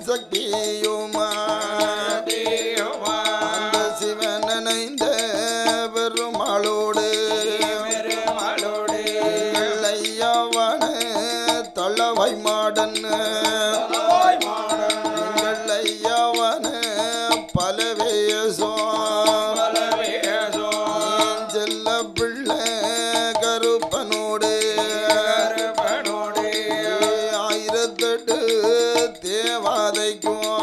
சக்தியுமா அந்த சிவன் நினைந்த பெருமாளோடு ஐயாவான தளவாய் மாடன் ஐயாவான பலவேசோ செல்ல பிள்ளை கருப்பனோடு ஆயிரத்தெட்டு தேவாதைக்கும்